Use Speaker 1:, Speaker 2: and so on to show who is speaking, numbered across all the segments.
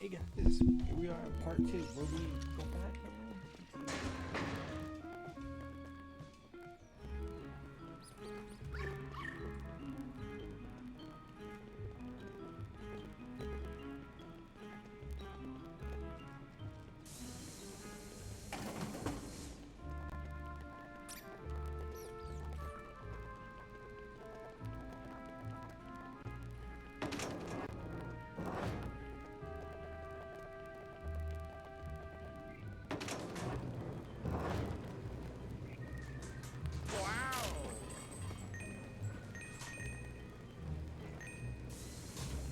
Speaker 1: Hey guys, here we are in part two. Will we go back and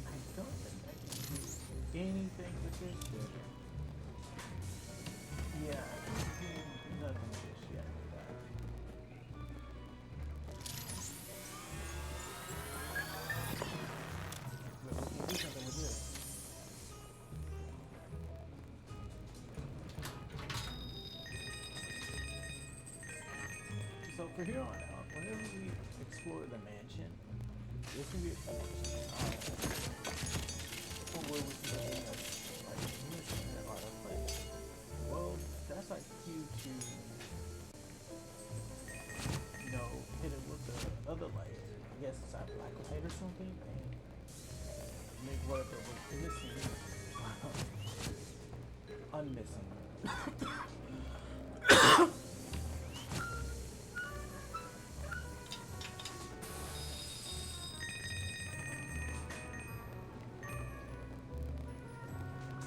Speaker 1: I don't think I can do anything with this shit. Yeah, I can't do nothing just yet with that. But we can do something with this. So for here on out, whenever we explore the mansion, this can be a or where we can go, like mission or like, well, that's like cue to, hit it with the other layer. I guess it's like black light or something, and make whatever we're missing unmissing.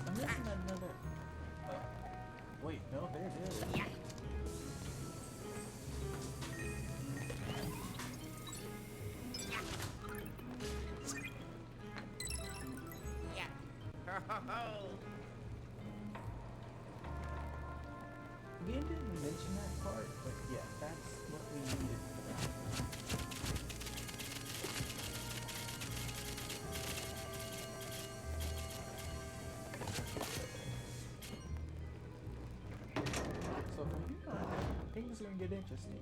Speaker 1: I'm missing another. Wait, no, there it is. We didn't mention that part, but yeah, that's what we needed for that. So from here on, things are gonna get interesting.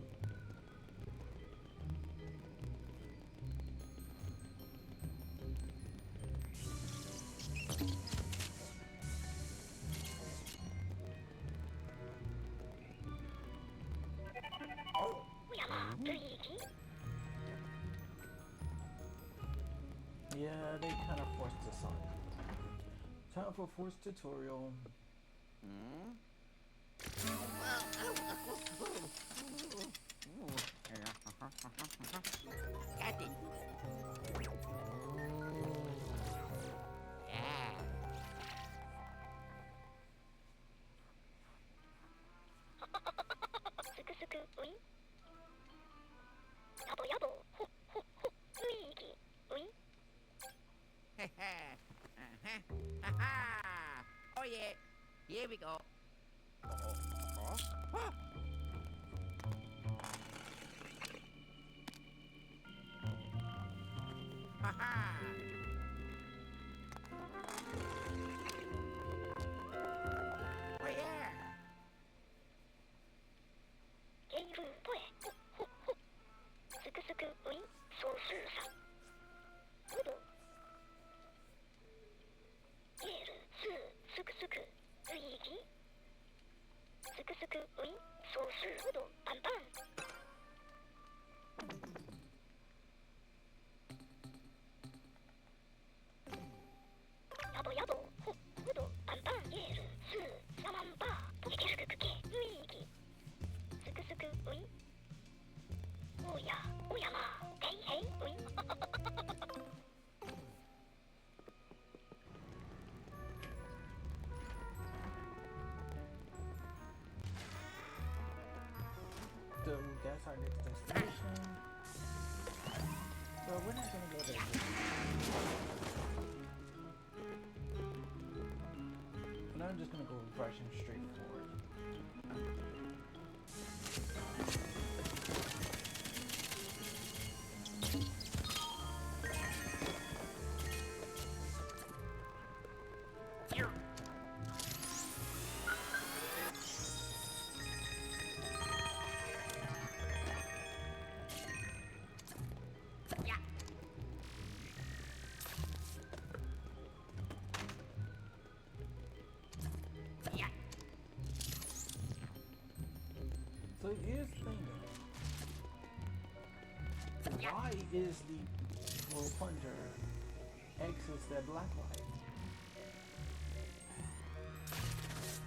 Speaker 1: Yeah, they kind of forced us on. Time for forced tutorial.
Speaker 2: Got it. Yeah. Oh yeah. Here we go. Ha ha. Oh yeah. ゲイルポエすくすくウィンソースーサウドゲールスーすくすくルイーギすくすくウィンソースーウドパンパンヤボヤボウドパンパンゲールスーサマンパーゲゲスククケルイーギすくすくウィンおやおやまヘイヘイウィン
Speaker 1: So that's our next destination. So we're not gonna go there. But I'm just gonna go rushing straight forward. So here's the thing though. Why is the little plunger X is that black light?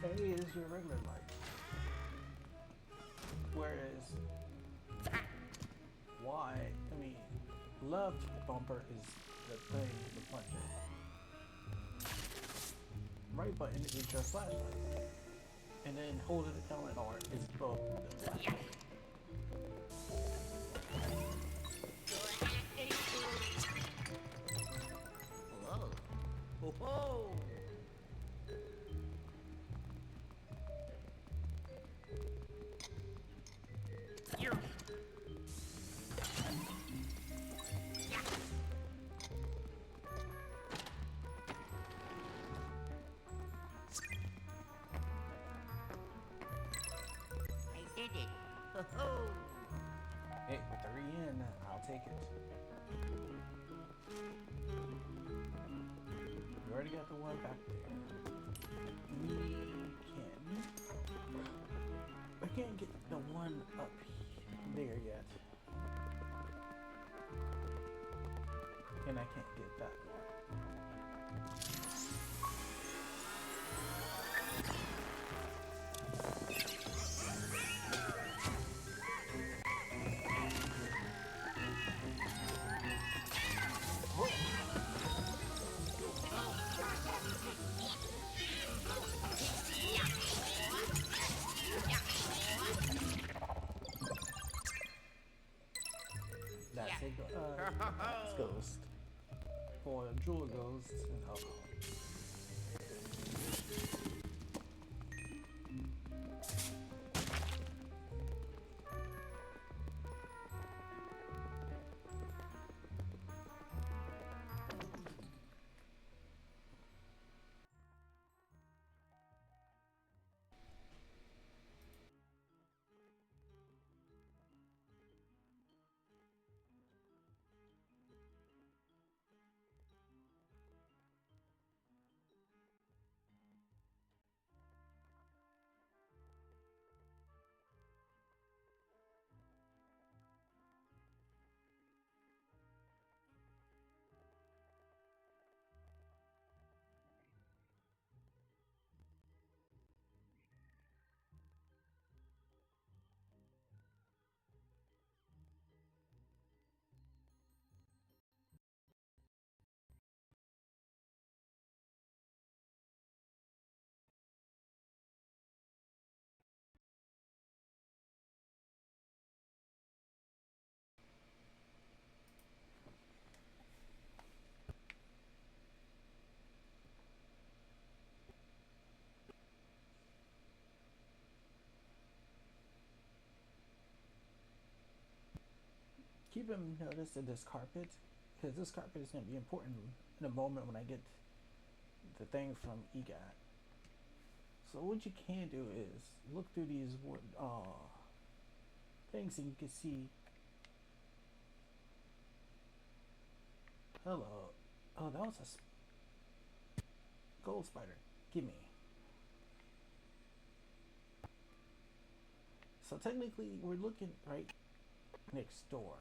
Speaker 1: A is your regular light. Whereas Y, I mean, left bumper is the thing, the plunger. Right button is your flashlight. And then holding it down and R is both the flashlight.
Speaker 3: Whoa. Whoa. You. I did it. Oh.
Speaker 1: Hey, 3 in, I'll take it. You already got the one back there. I can't get the one up there yet. And I can't get that one. That's a ghost. Or a jewel ghost and alcohol. Keep him notice of this carpet, because this carpet is going to be important in a moment when I get the thing from Gadd. So what you can do is look through these things and you can see. Hello. Oh, that was a gold spider. Gimme. So technically, we're looking right next door.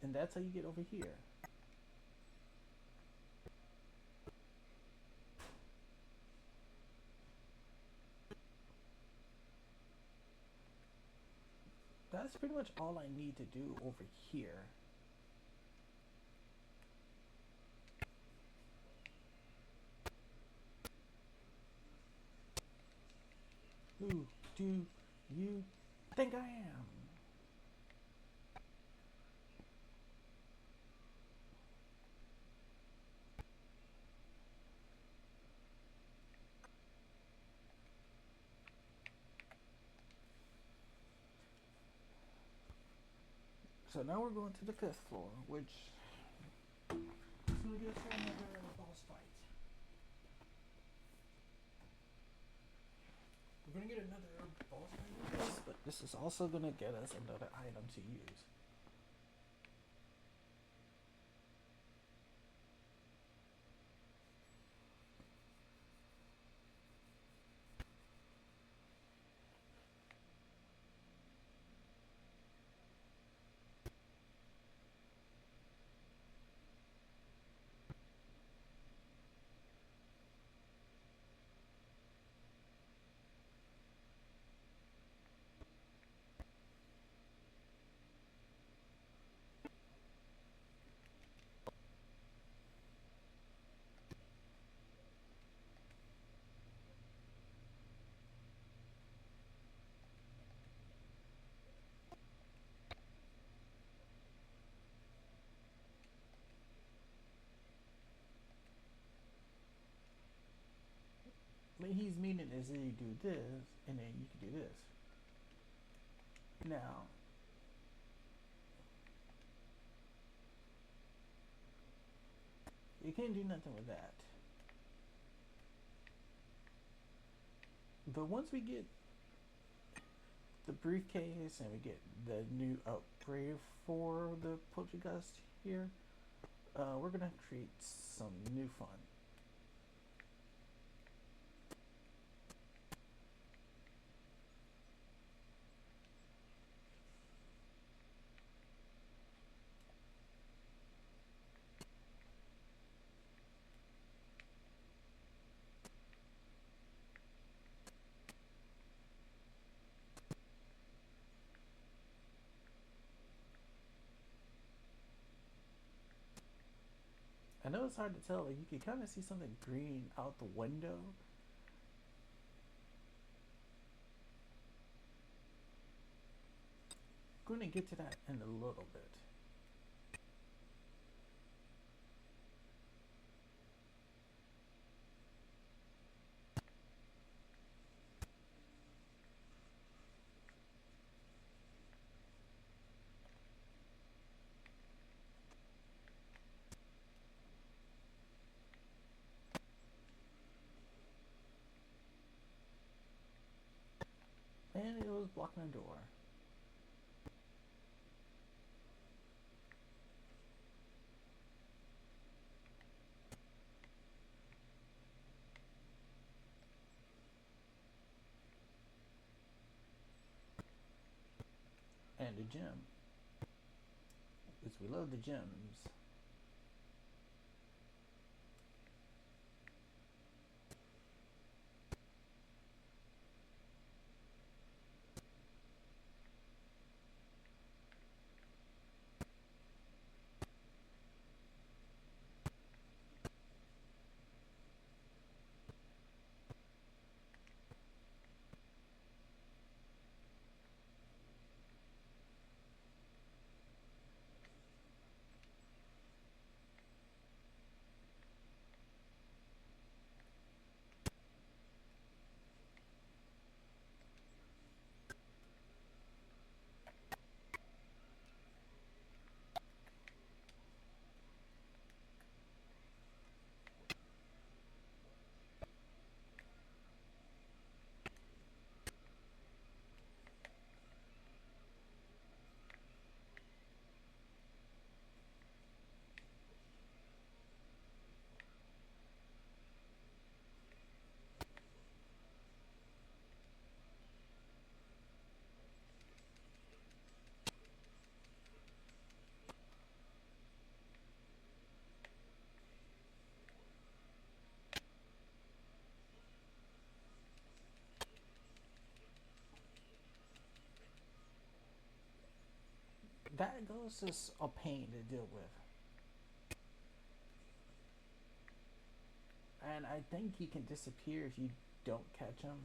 Speaker 1: And that's how you get over here. That's pretty much all I need to do over here. Who do you think I am? So now we're going to the 5th floor, which is going to be a another boss fight. We're gonna get another boss fight in this, but this is also gonna get us another item to use. What he's meaning is that you do this, and then you can do this. Now, you can't do nothing with that. But once we get the briefcase and we get the new upgrade for the poltergeist here, we're gonna create some new fun. I know it's hard to tell, like you can kind of see something green out the window. I'm gonna get to that in a little bit. And it was blocking the door. And the gem. Because we love the gems. That ghost is a pain to deal with. And I think he can disappear if you don't catch him.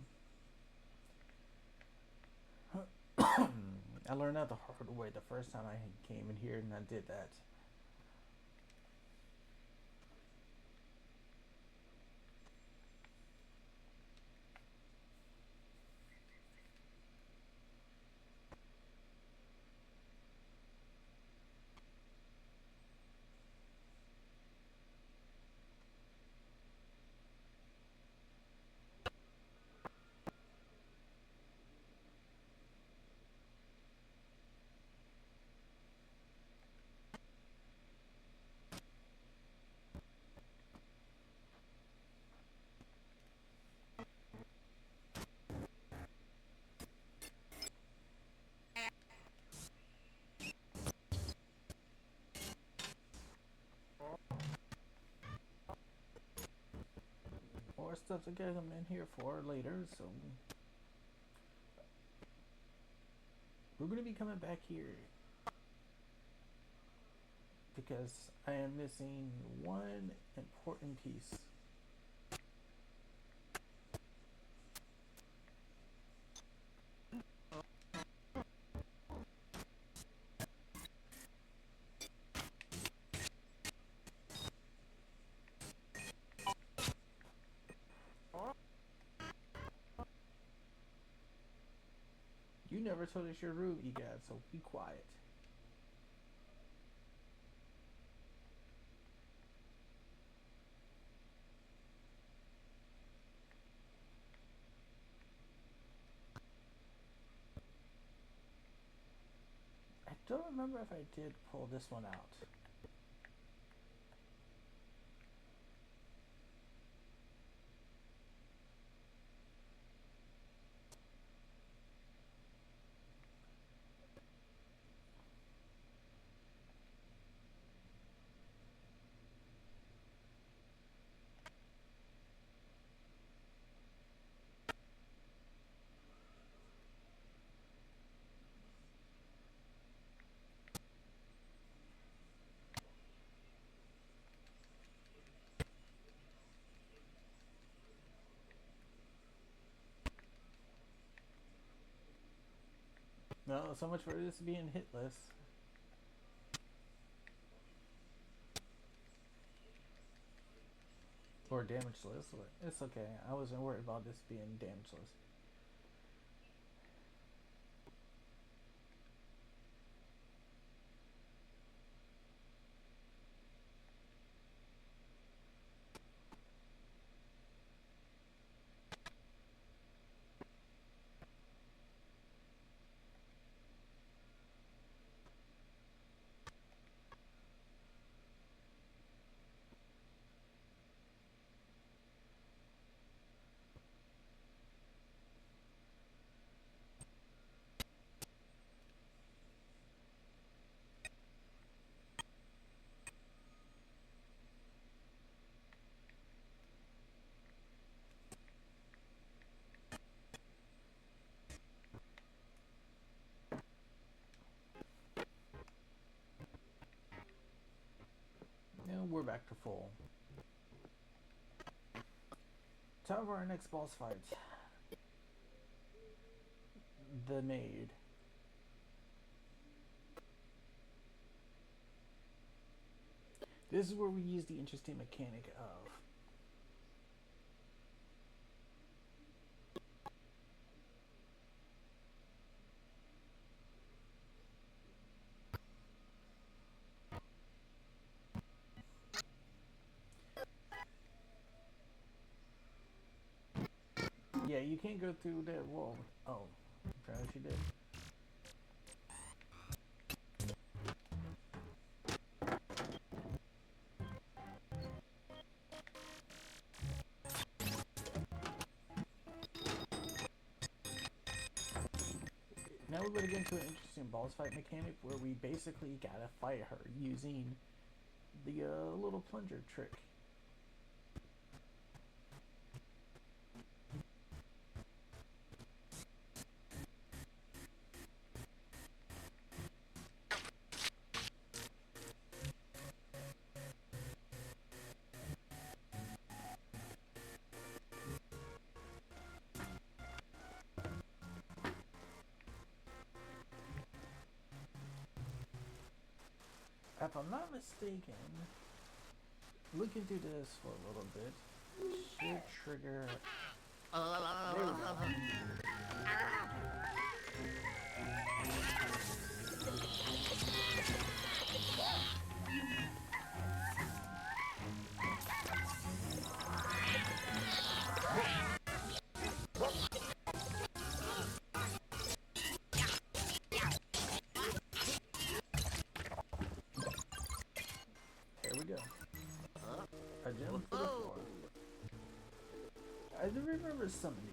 Speaker 1: I learned that the hard way the first time I came in here and I did that. stuff to get them in here for later, so we're going to be coming back here because I am missing one important piece. You never told us your room, Gadd, so be quiet. I don't remember if I did pull this one out. No, so much for this being hitless. Or damageless. It's okay. I wasn't worried about this being damageless. And we're back to full. Time for our next boss fight. The Maid. This is where we use the interesting mechanic of yeah, you can't go through that wall. Oh, apparently she did. Now we're going to get into an interesting boss fight mechanic where we basically gotta fight her using the little plunger trick. If I'm not mistaken, looking through this for a little bit should trigger. There we go. There we go. A gem for the floor. I do remember some of these.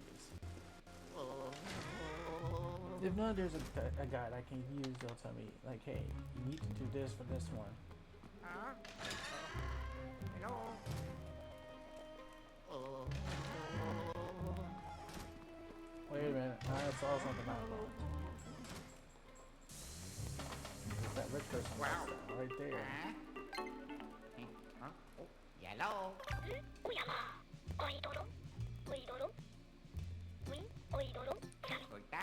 Speaker 1: If not, there's a guide I can use. They'll tell me, like, hey, you need to do this for this one.
Speaker 3: Hello?
Speaker 1: Wait a minute, I saw something I wrong. There's that rich person
Speaker 3: Wow.
Speaker 1: right there.
Speaker 3: Huh? Oh, yellow.
Speaker 2: おやまおいどろおいどろおいおいどろさみ
Speaker 3: Goodbye.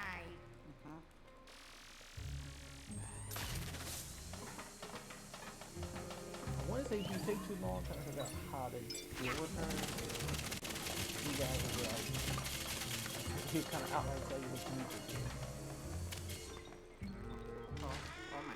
Speaker 1: I want to say if you take too long trying to figure out how to deal with her, you guys will be like, he'll kind of outright tell you what you need to do.
Speaker 3: Oh my.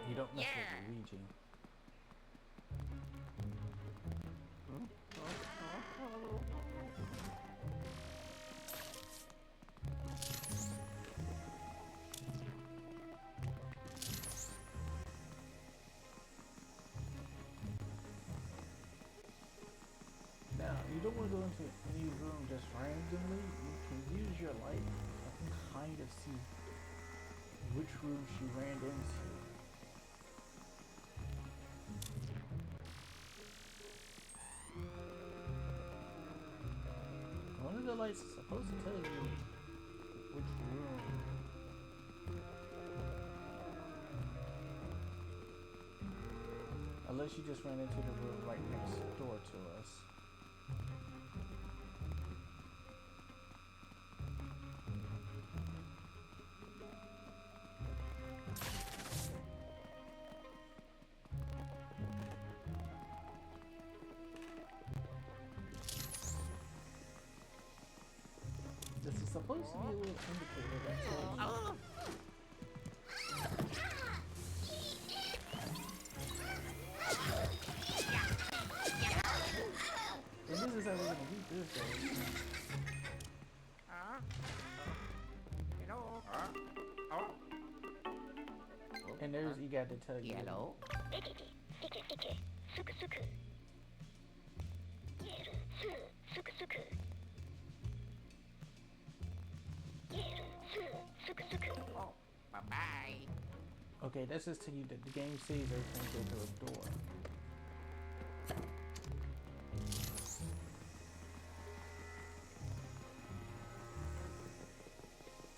Speaker 1: You don't mess with Luigi. Now, you don't want to go into any room just randomly. You can use your light and kind of see which room she ran into. One of the lights is supposed to tell you which room. Unless you just ran into the room right next door to us. This is supposed to be a little indicator that tells you. And this is how we're gonna beat this guy.
Speaker 3: Hello.
Speaker 1: And there's you got to tell you.
Speaker 3: Yellow.
Speaker 2: エキキスケスケスクスクイエルスースクスクイエルスースクスク
Speaker 3: Oh, bye bye.
Speaker 1: Okay, that's just telling you that the game saves everything go through a door.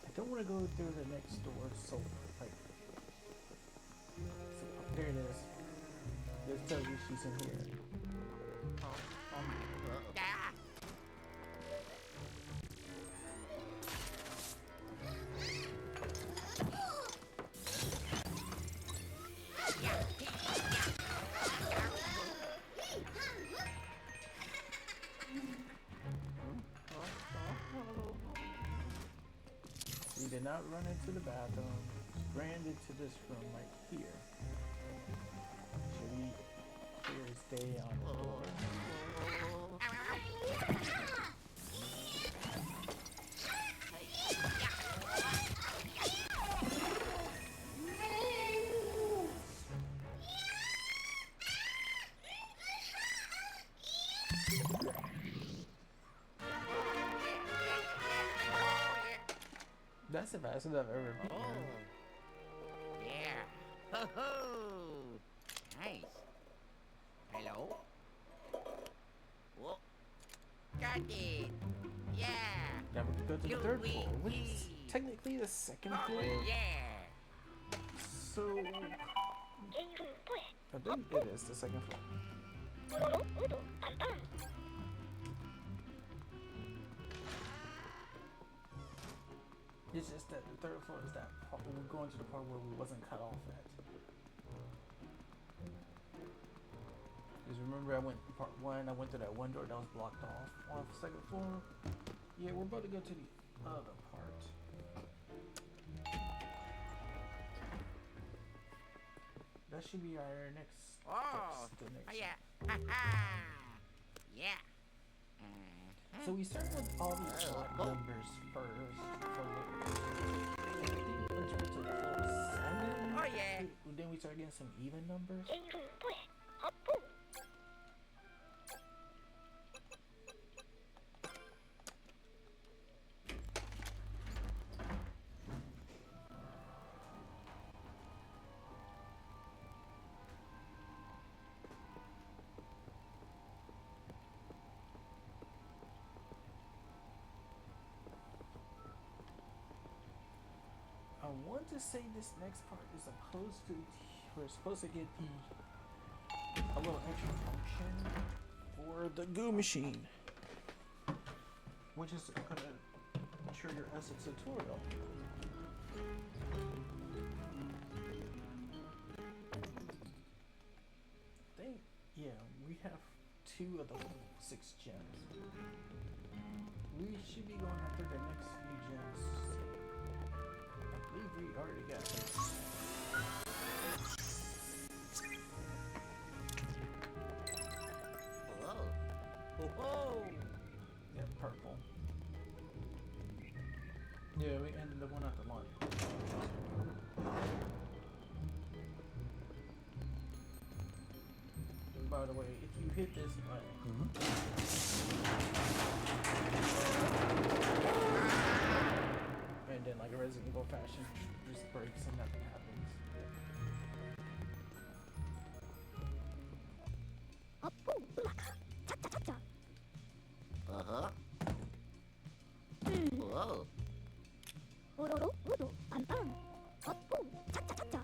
Speaker 1: I don't want to go through the next door, so like, see, there it is. This tells you she's in here.
Speaker 3: Oh my. Ah.
Speaker 1: We did not run into the bathroom. Ran into this room right here. Should we here stay on the door? That's the fastest I've ever been.
Speaker 3: Oh. Yeah. Ho ho. Nice. Hello. Whoa. Got it. Yeah.
Speaker 1: Now we go to the third floor, which is
Speaker 3: Luigi.
Speaker 1: technically the second floor.
Speaker 3: Yeah.
Speaker 1: So
Speaker 2: ゲイルンポエ
Speaker 1: I think it is the second floor.
Speaker 2: ウロロウドパンパン
Speaker 1: It's just that the third floor is that part when we go into the part where we wasn't cut off at. remember I went part one. I went to that one door that was blocked off on the second floor. Yeah, we're about to go to the other part. That should be our next.
Speaker 3: Oh,
Speaker 1: The next
Speaker 3: yeah.
Speaker 1: one.
Speaker 3: Ha ha. Yeah.
Speaker 1: So we start with all these
Speaker 3: Oh,
Speaker 1: odd
Speaker 3: oh.
Speaker 1: numbers first. I think once we get to floor 7,
Speaker 3: Oh, yeah.
Speaker 1: then we start getting some even numbers.
Speaker 2: セリフ声発砲
Speaker 1: I want to say this next part is supposed to. We're supposed to get a little extra function for the goo machine, which is gonna trigger us a tutorial. I think, yeah, we have 2 of the 6 gems. We should be going after the next few gems. I believe we already got them.
Speaker 3: Whoa. Whoa.
Speaker 1: Yeah, purple. Yeah, we ended up one at the launch. By the way, if you hit this button, and then like a Resident Evil fashion, just breaks and nothing happens.
Speaker 2: 発砲うまかちゃっちゃちゃっちゃ
Speaker 3: Uh-huh.
Speaker 2: うん
Speaker 3: Whoa.
Speaker 2: おろろうどパンパン発砲ちゃっちゃちゃっちゃ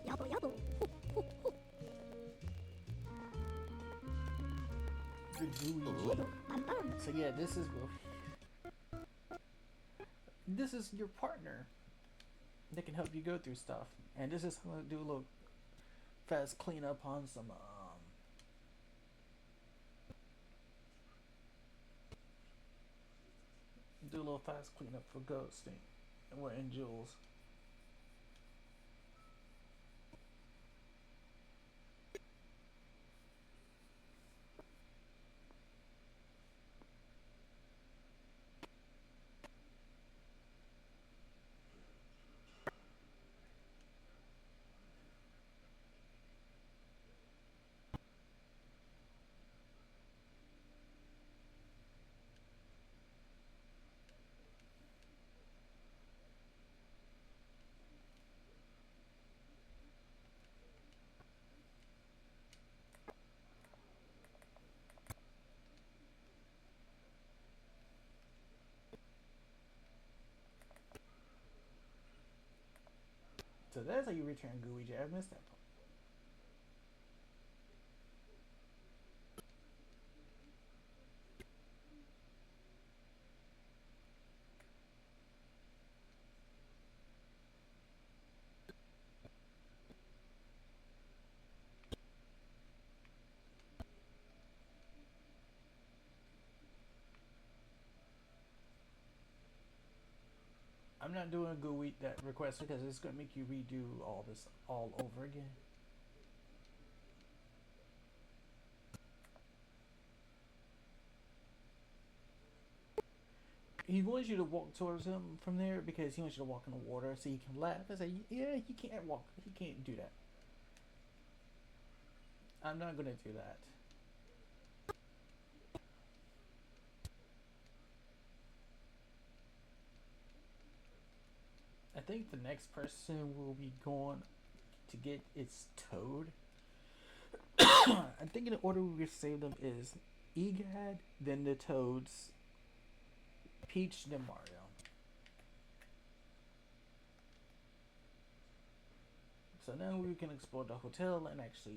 Speaker 2: やぼやぼ
Speaker 1: The Gooigi.
Speaker 2: うどパンパン
Speaker 1: So yeah, this is your partner that can help you go through stuff, and this is gonna do a little fast cleanup on some do a little fast cleanup for ghosting and Jules. So that's how you return Gooigi. I missed that part. I'm not doing a Gooigi that request because it's gonna make you redo all this all over again. He wants you to walk towards him from there because he wants you to walk in the water so you can laugh and say, yeah, he can't walk. He can't do that. I'm not gonna do that. I think the next person will be going to get its toad. I think in the order we save them is Gadd, then the toads, Peach, then Mario. So now we can explore the hotel and actually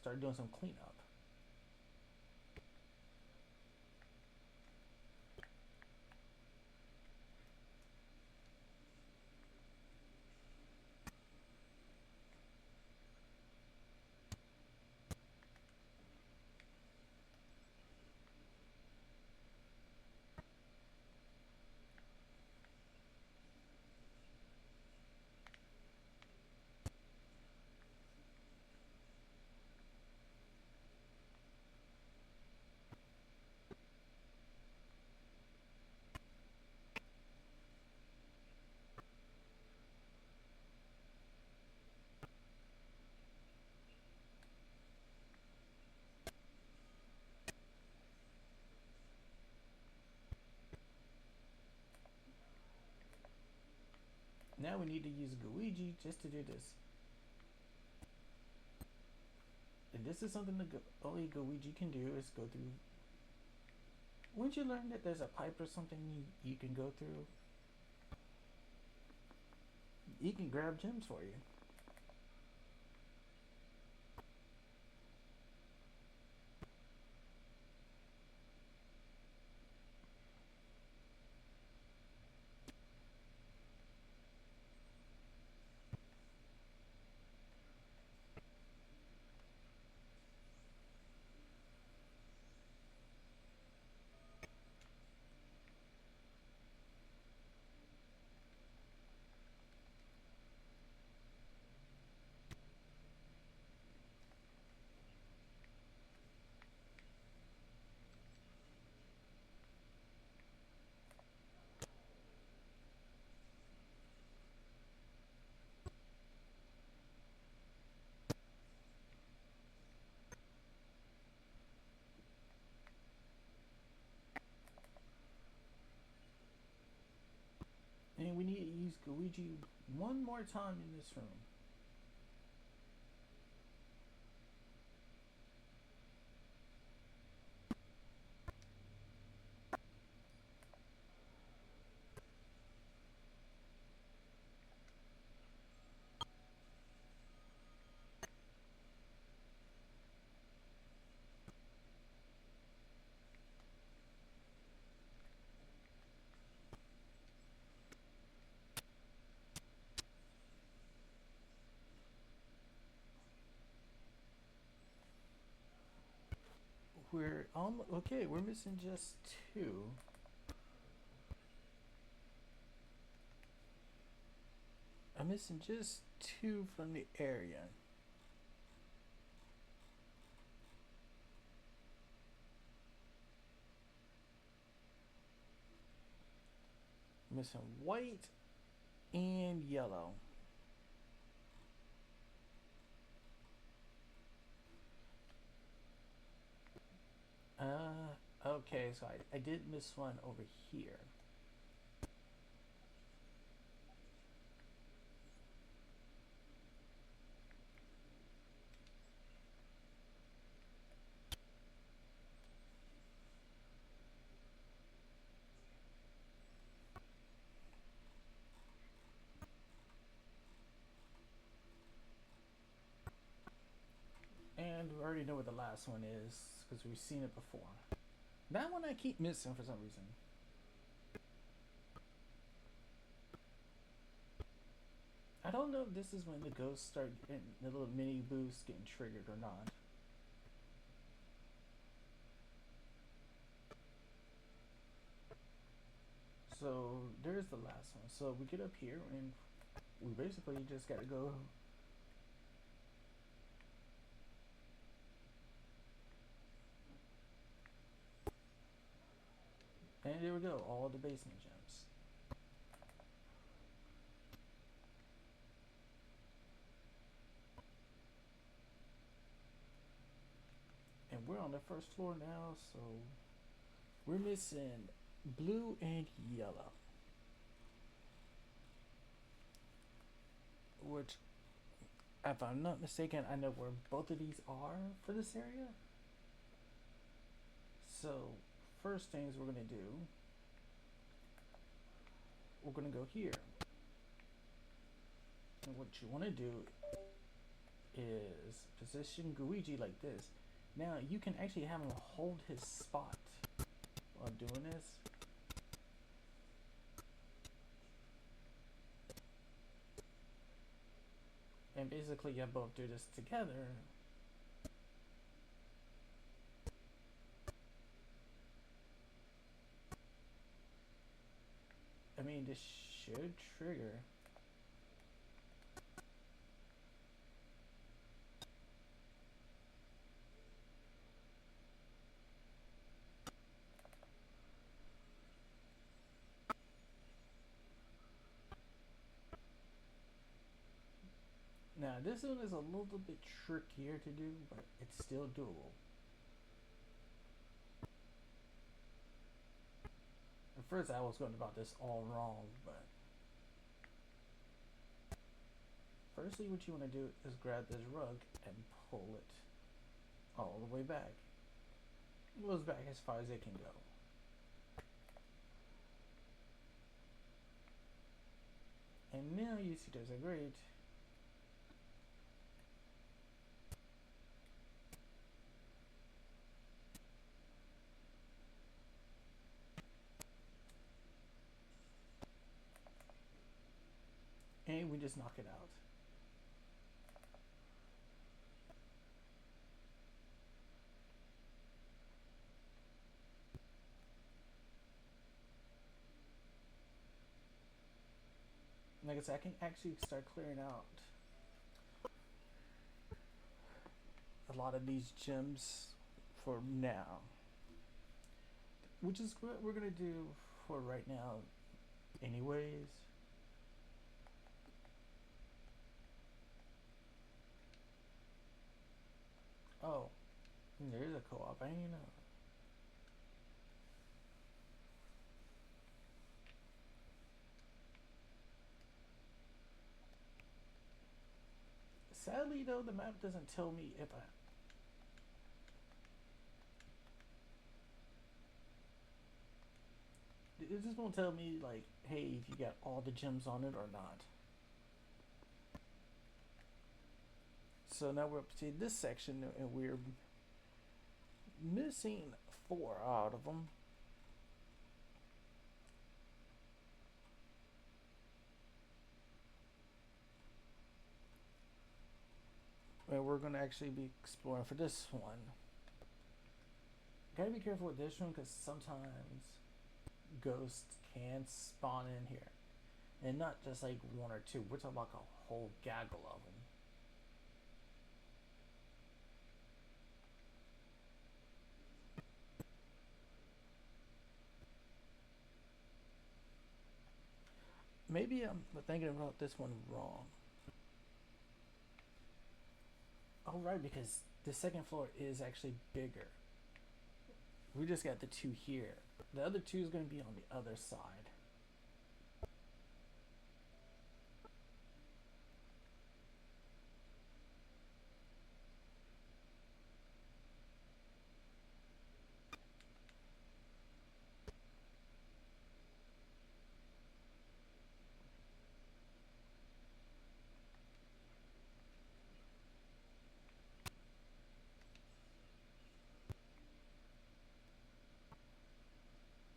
Speaker 1: start doing some cleanup. Now we need to use Gooigi just to do this. And this is something that only Gooigi can do, is go through. Wouldn't you learn that there's a pipe or something you can go through? He can grab gems for you. And we need to use Gooigi one more time in this room. We're okay. We're missing just 2. I'm missing just 2 from the area. Missing white and yellow. Okay, so I did miss one over here. And we already know what the last one is because we've seen it before. That one I keep missing for some reason. I don't know if this is when the ghosts start getting the little mini boosts getting triggered or not. So there's the last one. So we get up here and we basically just gotta go. And there we go, all the basement gems. And we're on the first floor now, so we're missing blue and yellow. Which, if I'm not mistaken, I know where both of these are for this area. So, first things we're gonna do, we're gonna go here. And what you wanna do is position Gooigi like this. Now you can actually have him hold his spot while doing this. And basically you both do this together. I mean, this should trigger. Now this one is a little bit trickier to do, but it's still doable. At first I was going about this all wrong, but firstly, what you want to do is grab this rug and pull it all the way back. It goes back as far as it can go. And now you see there's a grate. And we just knock it out. Like I said, I can actually start clearing out a lot of these gems for now, which is what we're gonna do for right now anyways. Oh, there's a co-op, I didn't know. Sadly though, the map doesn't tell me if I... It just won't tell me like, hey, if you got all the gems on it or not. So now we're up to this section and we're missing 4 out of them. And we're going to actually be exploring for this one. Gotta be careful with this one because sometimes ghosts can spawn in here. And not just like 1 or 2, we're talking about a whole gaggle of them. Maybe I'm thinking about this one wrong. Oh right, because the second floor is actually bigger. We just got the 2 here. The other 2 is going to be on the other side.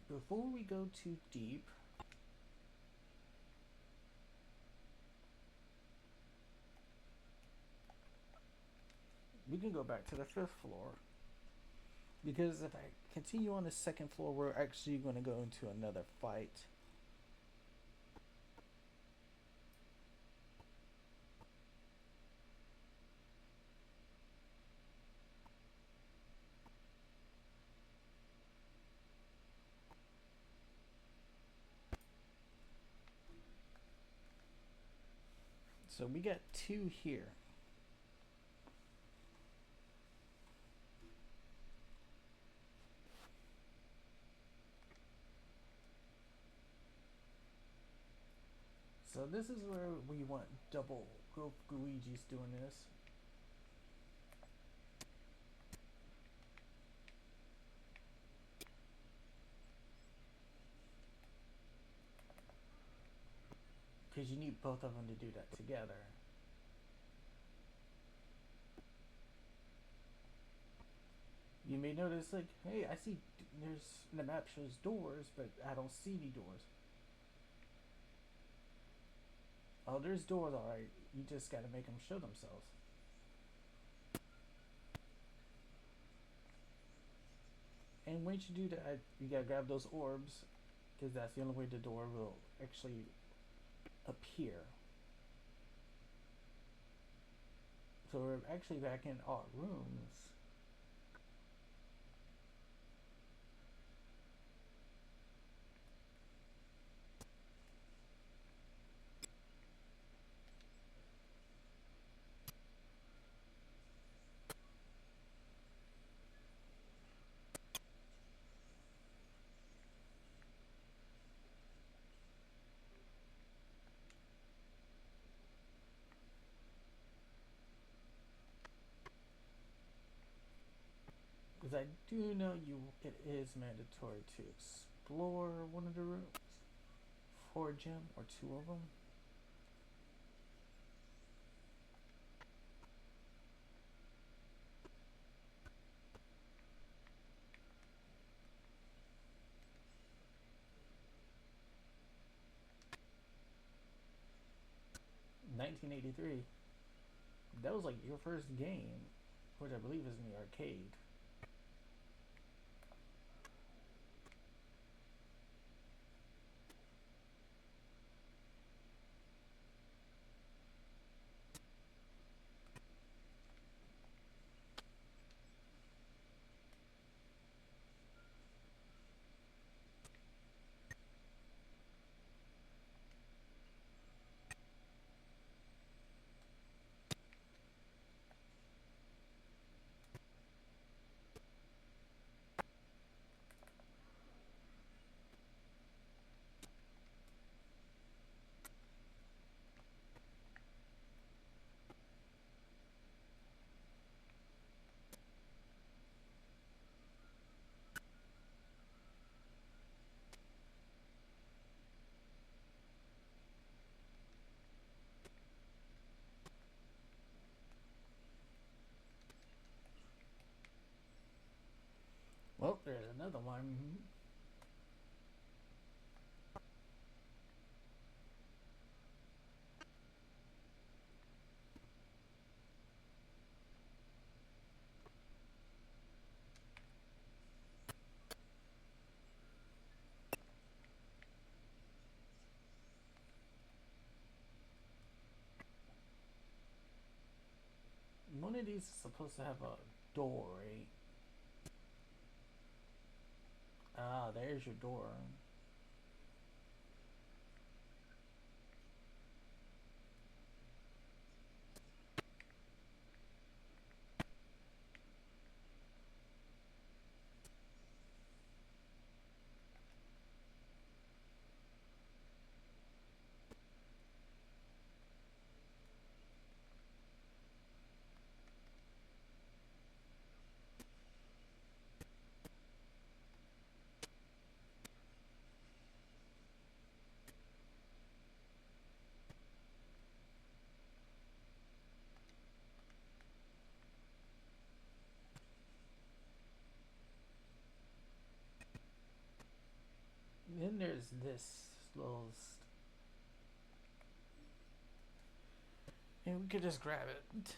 Speaker 1: Before we go too deep, we can go back to the 5th floor. Because if I continue on the 2nd floor, we're actually going to go into another fight. So we got 2 here. So this is where we want double Gooigi's doing this. Because you need both of them to do that together. You may notice like, hey, I see the map shows doors, but I don't see any doors. Oh, there's doors, alright. You just gotta make them show themselves. And once you do that, you gotta grab those orbs, because that's the only way the door will actually appear. So we're actually back in our rooms. Because I do know it is mandatory to explore one of the rooms for a gem or two of them. In 1983. That was like your first game, which I believe is in the arcade. Well, there's another one. One of these is supposed to have a door, right? Ah, there's your door. Then there's this little. And we could just grab it.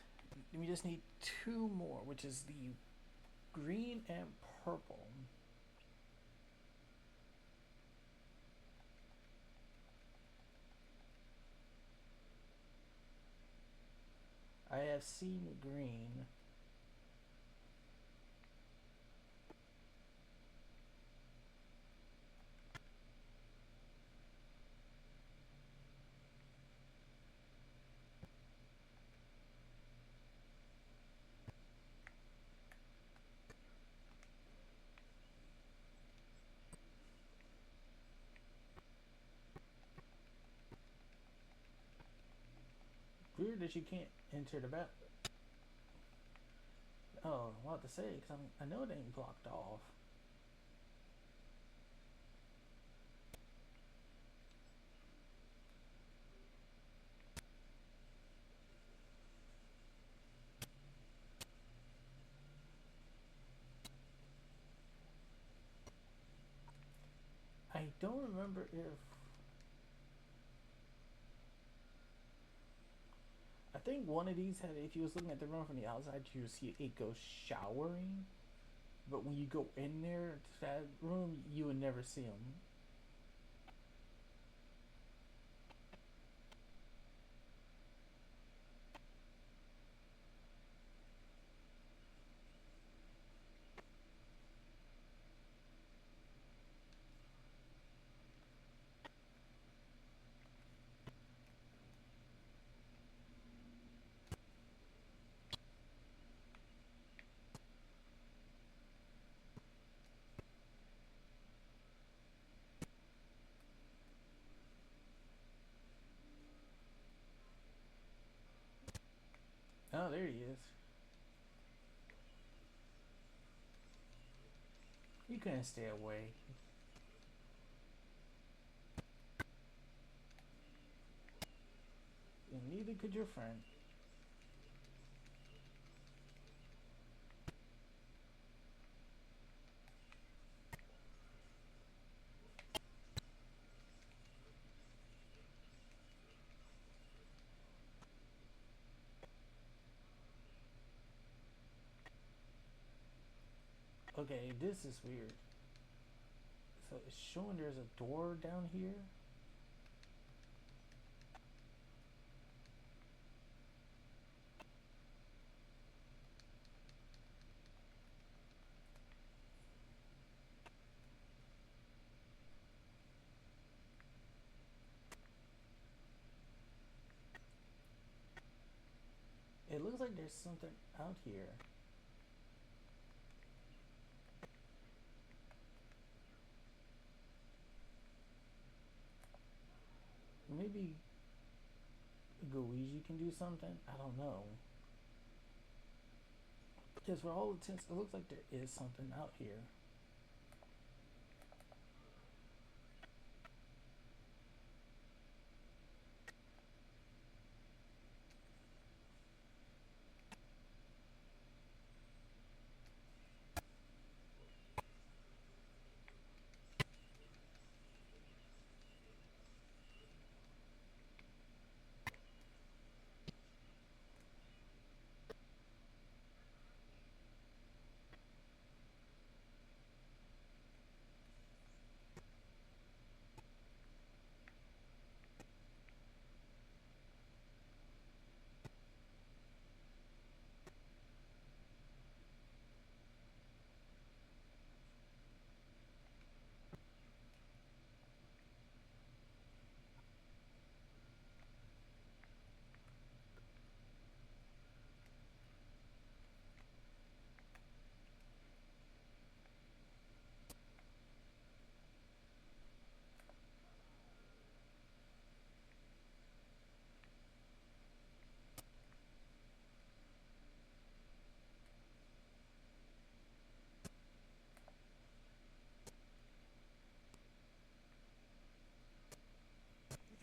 Speaker 1: We just need two more, which is the green and purple. I have seen green. Weird that you can't enter the back. Oh, I want to say, because I know it ain't blocked off. I don't remember if. I think one of these had, if you was looking at the room from the outside, you would see a ghost showering. But when you go in there to that room, you would never see him. Oh, there he is. You couldn't stay away. And neither could your friend. Okay, this is weird. So it's showing there's a door down here. It looks like there's something out here. Maybe Gooigi can do something? I don't know. Because for all intents, it looks like there is something out here.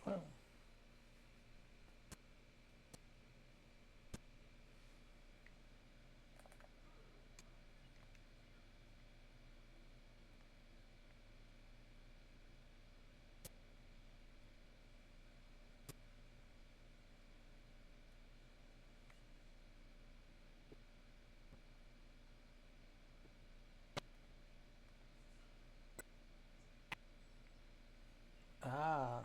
Speaker 1: Well, ah,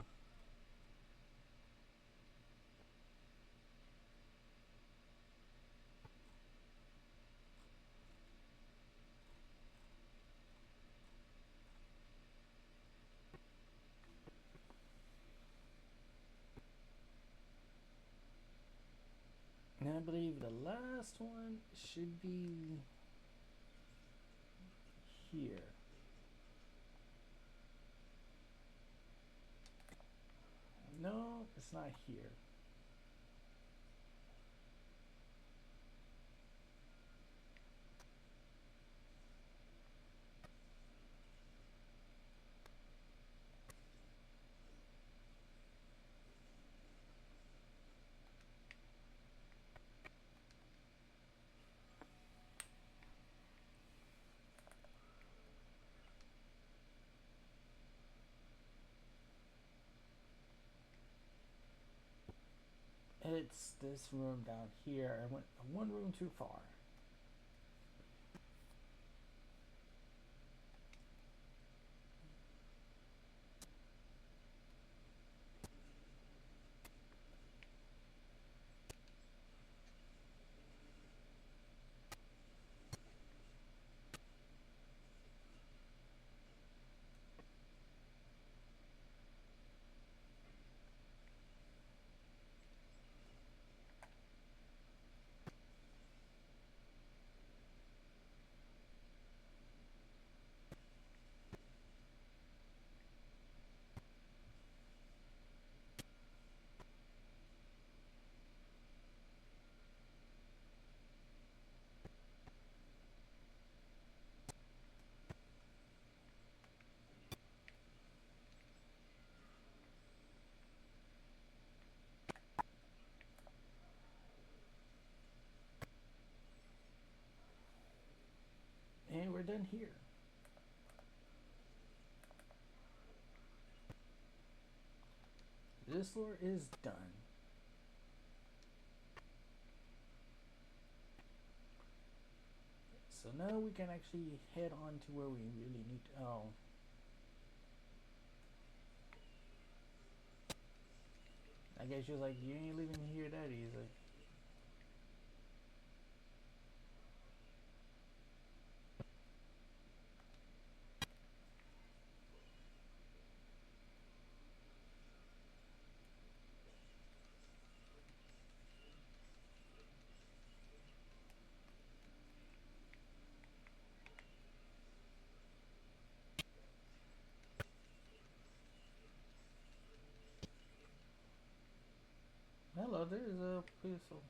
Speaker 1: and I believe the last one should be here. No, it's not here. It's this room down here. I went one room too far. done here. This floor is done. So now we can actually head on to where we really need to. Oh. I guess she was like, you ain't leaving here that easy. Hello, there's a pistol.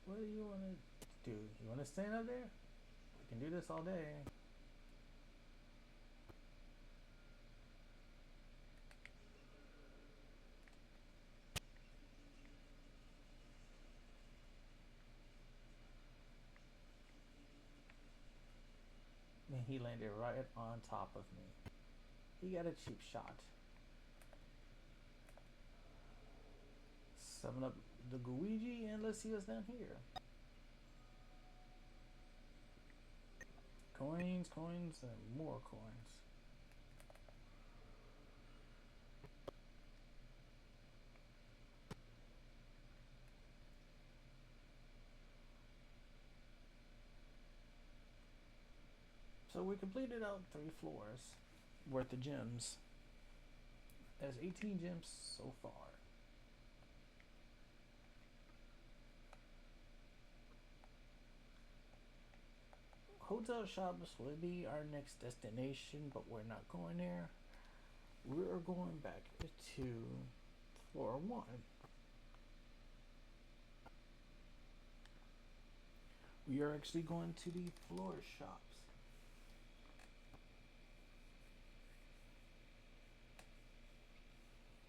Speaker 1: What do you want to do? You want to stand up there? We can do this all day. And he landed right on top of me. He got a cheap shot. Summon up the Gooigi and let's see what's down here. Coins, coins, and more coins. So we completed out 3 floors worth of gems. That's 18 gems so far. Hotel shops will be our next destination, but we're not going there. We're going back to floor 1. We are actually going to the floor shops.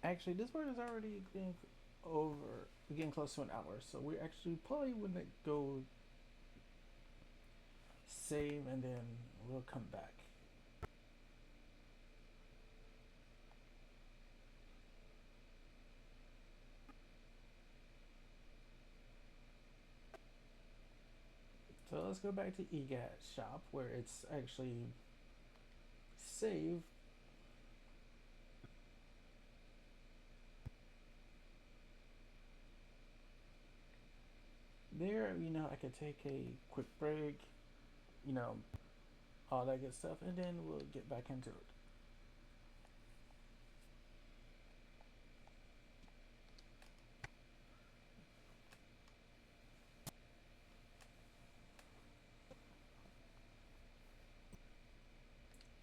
Speaker 1: Actually, this part is already getting over. We're getting close to an hour, so we actually probably wouldn't go save and then we'll come back. So let's go back to Gadd's shop where it's actually saved. There, you know, I could take a quick break, you know, all that good stuff, and then we'll get back into it.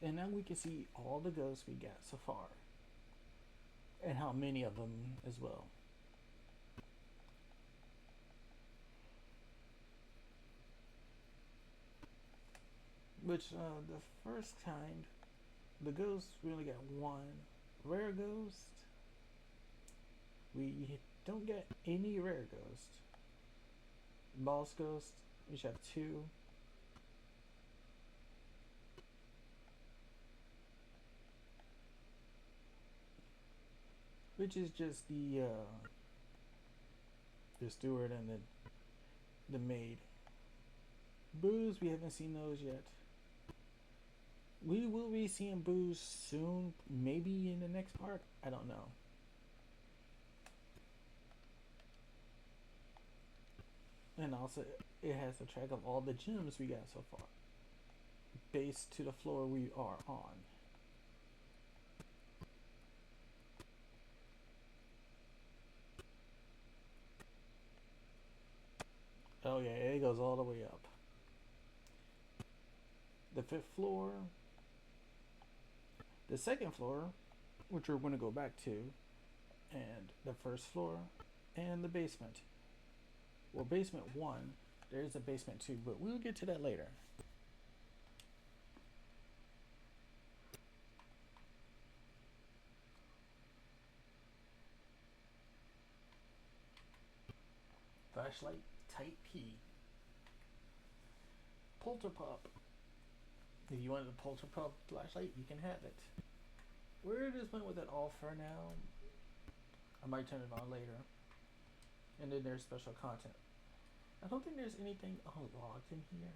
Speaker 1: And now we can see all the ghosts we got so far, and how many of them as well. Which, the first kind, the ghost, we only got 1 rare ghost. We don't get any rare ghost. Boss ghost, we should have 2. Which is just the steward and the maid. Booze, we haven't seen those yet. We will be seeing Booze soon, maybe in the next part. I don't know. And also, it has a track of all the gems we got so far, based to the floor we are on. Oh yeah, it goes all the way up. The fifth floor, the second floor, which we're going to go back to, and the first floor, and the basement. Well, basement one, there is a basement two, but we'll get to that later. Flashlight Type P. Polterpup. If you wanted a Polterpup flashlight, you can have it. We're just went with it all for now. I might turn it on later. And then there's special content. I don't think there's anything unlocked in here.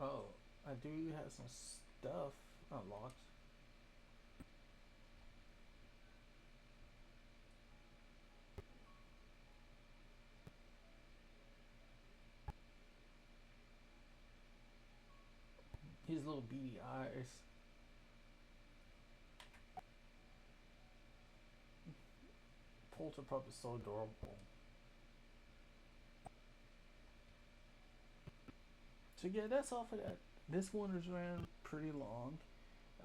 Speaker 1: Oh, I do have some stuff unlocked. His little beady eyes. Polterpup is so adorable. So yeah, that's all for that. This one was ran pretty long.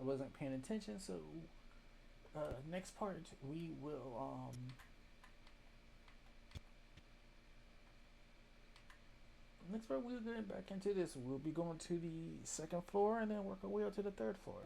Speaker 1: I wasn't paying attention, so next part we will next part we'll get back into this. We'll be going to the second floor and then work our way up to the third floor.